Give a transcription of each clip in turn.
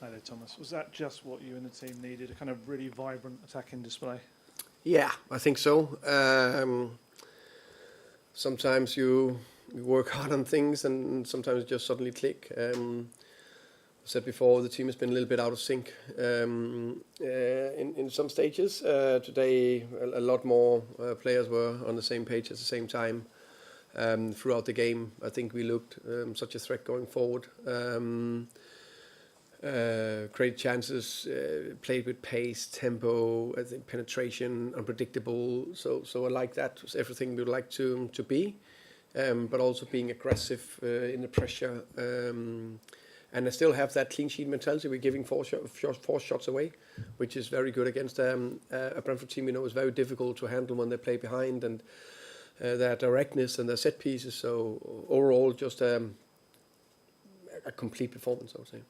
Hi there, Thomas. Was that just what you and the team needed, a kind of really vibrant attacking display? Yeah, I think so. Sometimes you work hard on things and sometimes it just suddenly click. I said before, the team has been a little bit out of sync in some stages. Today, a lot more players were on the same page at the same time throughout the game. I think we looked such a threat going forward. Create chances, played with pace, tempo, I think penetration, unpredictable. So I like that. It's everything we'd like to be, but also being aggressive in the pressure. And I still have that clean sheet mentality. We're giving four shots away, which is very good against a Brentford team we know is very difficult to handle when they play behind, and their directness and their set pieces. So overall, just a complete performance, I would say.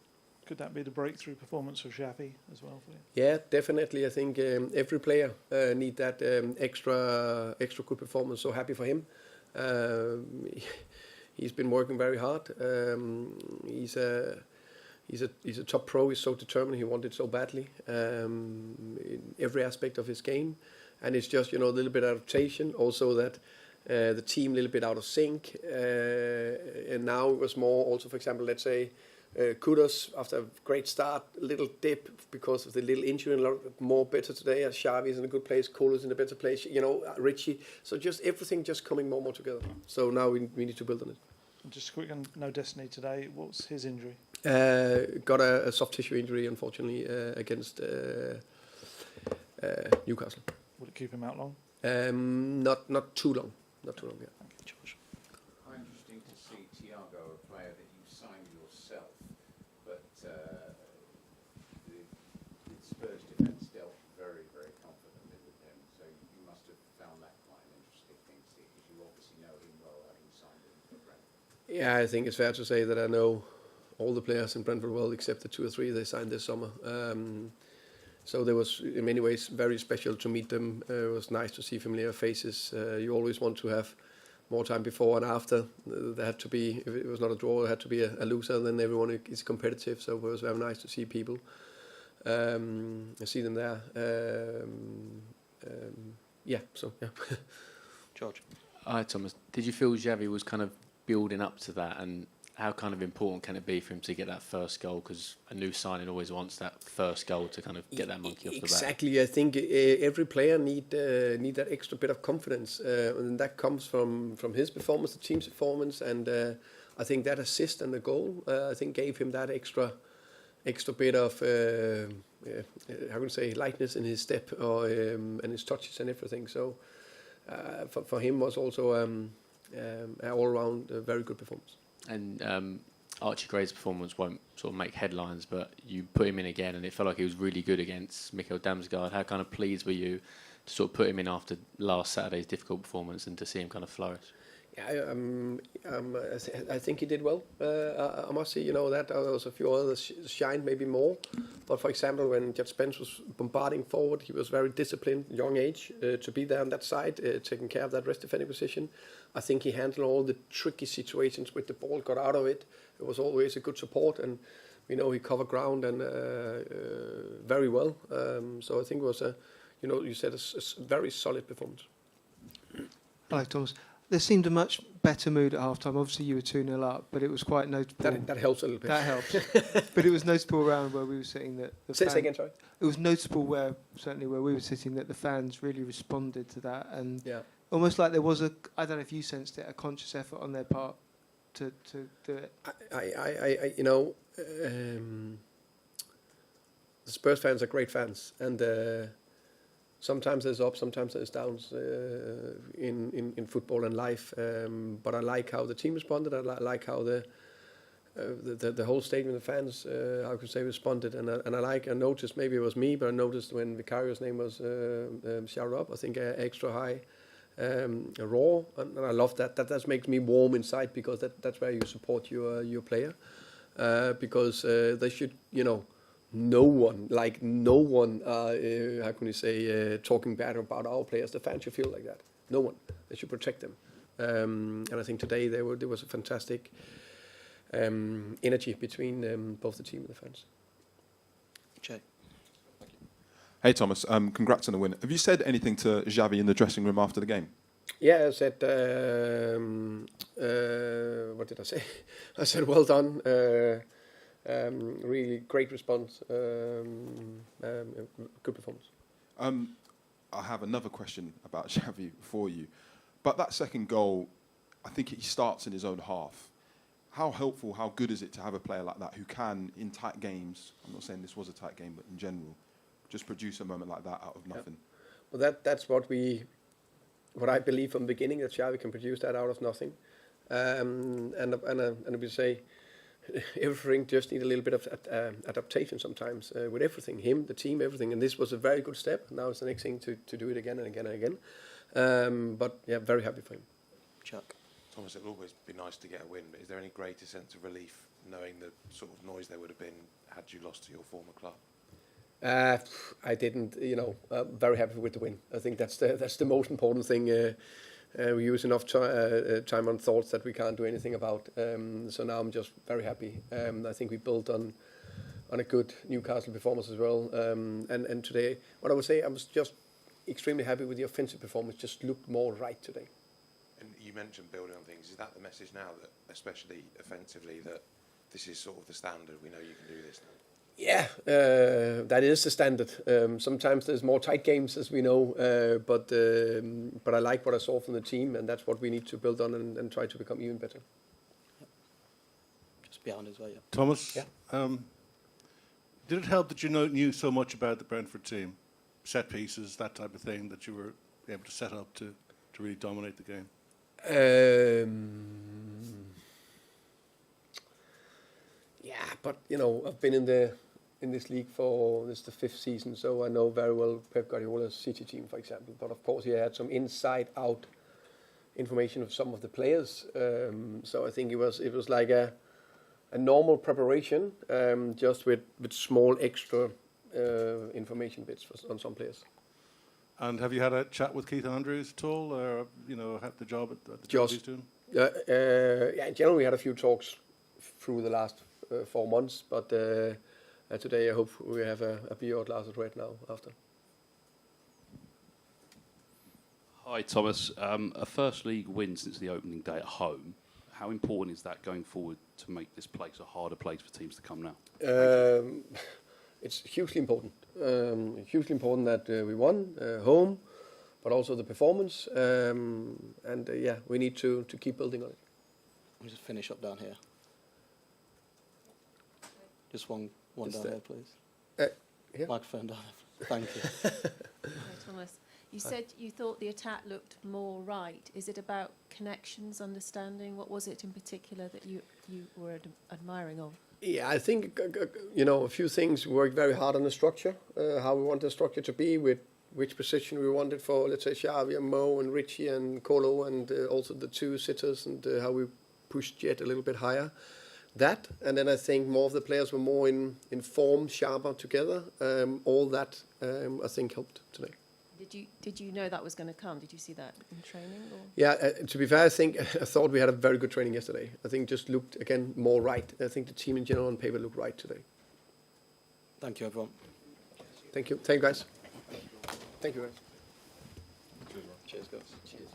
Could that be the breakthrough performance for Tshaffi as well for you? Yeah, definitely. I think every player need that extra good performance. So happy for him. He's been working very hard. He's a top pro. He's so determined. He wanted so badly in every aspect of his game, and it's just a little bit of adaptation. Also that the team a little bit out of sync, and now it was more. Also, for example, let's say. Kudos after a great start, a little dip because of the little injury, a lot more better today. Xavi is in a good place, Cole is in a better place, Richie. So just everything just coming more and more together. So now we need to build on it. Just a quick on No Destiny today. What's his injury? Got a soft tissue injury, unfortunately, against Newcastle. Would it keep him out long? Not too long. Not too long. Yeah. Thank you, George. Quite interesting to see Thiago, a player that you signed yourself, but the Spurs defence dealt very, very confidently with him. So you must have found that quite an interesting thing to see, because you obviously know him well, having signed him for Brentford. Yeah, I think it's fair to say that I know all the players in Brentford well, except the 2 or 3 they signed this summer. So there was, in many ways, very special to meet them. It was nice to see familiar faces. You always want to have more time before and after. There had to be, if it was not a draw, there had to be a loser, then everyone is competitive. So it was very nice to see people, see them there. Yeah. George. Hi, Thomas. Did you feel Xavi was kind of building up to that, and how kind of important can it be for him to get that first goal? Because a new signing always wants that first goal to kind of get that monkey off the back. Exactly. I think every player need that extra bit of confidence, and that comes from his performance, the team's performance, and I think that assist and the goal, I think gave him that extra bit of how can I say, lightness in his step or and his touches and everything. So for him was also an all-round very good performance. And Archie Gray's performance won't sort of make headlines, but you put him in again, and it felt like he was really good against Mikkel Damsgaard. How kind of pleased were you to sort of put him in after last Saturday's difficult performance and to see him kind of flourish? Yeah, I think he did well. I must say, that there was a few others shined maybe more. But for example, when Jet Spence was bombarding forward, he was very disciplined, young age, to be there on that side, taking care of that rest defending position. I think he handled all the tricky situations with the ball, got out of it. It was always a good support, and he covered ground and very well. So I think it was you said a very solid performance. Hi, Thomas. There seemed a much better mood at half-time. Obviously, you were 2-0 up, but it was quite notable. That helps a little bit. That helps. But it was noticeable around where we were sitting that the Say again, sorry. It was noticeable where we were sitting, that the fans really responded to that, and almost like there was I don't know if you sensed it, a conscious effort on their part to do it. The Spurs fans are great fans, and sometimes there's ups, sometimes there's downs in football and life. But I like how the team responded. I like how the whole stadium, the fans, how could say, responded. And I noticed, maybe it was me, but I noticed when Vicario's name was shouted up, I think extra high, raw, and I love that. That makes me warm inside, because that's where you support your player, because they should, no one, how can you say, talking bad about our players. The fans should feel like that. No one. They should protect them. And I think today there was a fantastic energy between both the team and the fans. Jay. Hey Thomas, congrats on the win. Have you said anything to Xavi in the dressing room after the game? Yeah, I said, what did I say? I said, well done. Really great response. Good performance. I have another question about Xavi for you. But that second goal, I think he starts in his own half. How helpful, how good is it to have a player like that who can, in tight games, I'm not saying this was a tight game, but in general, just produce a moment like that out of nothing? Well, that's what I believe from the beginning, that Xavi can produce that out of nothing. And we say everything just need a little bit of adaptation sometimes with everything, him, the team, everything. And this was a very good step. Now it's the next thing to do it again and again and again. But yeah, very happy for him. Chuck. Thomas, it would always be nice to get a win, but is there any greater sense of relief knowing the sort of noise there would have been had you lost to your former club? I didn't, very happy with the win. I think that's the most important thing. We use enough time on thoughts that we can't do anything about. So now I'm just very happy. I think we built on a good Newcastle performance as well. And today, what I would say, I was just extremely happy with the offensive performance. Just looked more right today. And you mentioned building on things. Is that the message now, that especially offensively, that this is sort of the standard? We know you can do this now. Yeah, that is the standard. Sometimes there's more tight games, as we know, but I like what I saw from the team, and that's what we need to build on and try to become even better. Just behind as well, yeah. Thomas, Yeah. Did it help that you knew so much about the Brentford team, set pieces, that type of thing, that you were able to set up to really dominate the game? Yeah, but I've been in this league for this is the 5th season, so I know very well Pep Guardiola's City team, for example. But of course, he had some inside-out information of some of the players. So I think it was like a normal preparation, just with small extra information bits on some players. And have you had a chat with Keith Andrews at all, or had the job at the job he's doing? Yeah, in general, we had a few talks through the last 4 months, but today I hope we have a beer or glass of red now after. Hi Thomas, a First League win since the opening day at home. How important is that going forward to make this place a harder place for teams to come now? It's hugely important. Hugely important that we won home, but also the performance. Yeah, we need to keep building on it. We'll just finish up down here. Just one down there, please. Here? Microphone down there. Thank you. Hi, Thomas. You said you thought the attack looked more right. Is it about connections, understanding? What was it in particular that you were admiring of? Yeah, I think a few things. We worked very hard on the structure, how we want the structure to be, with which position we wanted for, let's say, Xavi and Mo and Richie and Kolo, and also the 2 sitters, and how we pushed Jet a little bit higher. That, and then I think more of the players were more in form, sharper together. All that I think helped today. Did you know that was going to come? Did you see that in training? Or? Yeah, to be fair, I thought we had a very good training yesterday. I think just looked again more right. I think the team in general on paper looked right today. Thank you, everyone. Thank you. Thank you, guys. Thank you, guys. Cheers, guys. Cheers.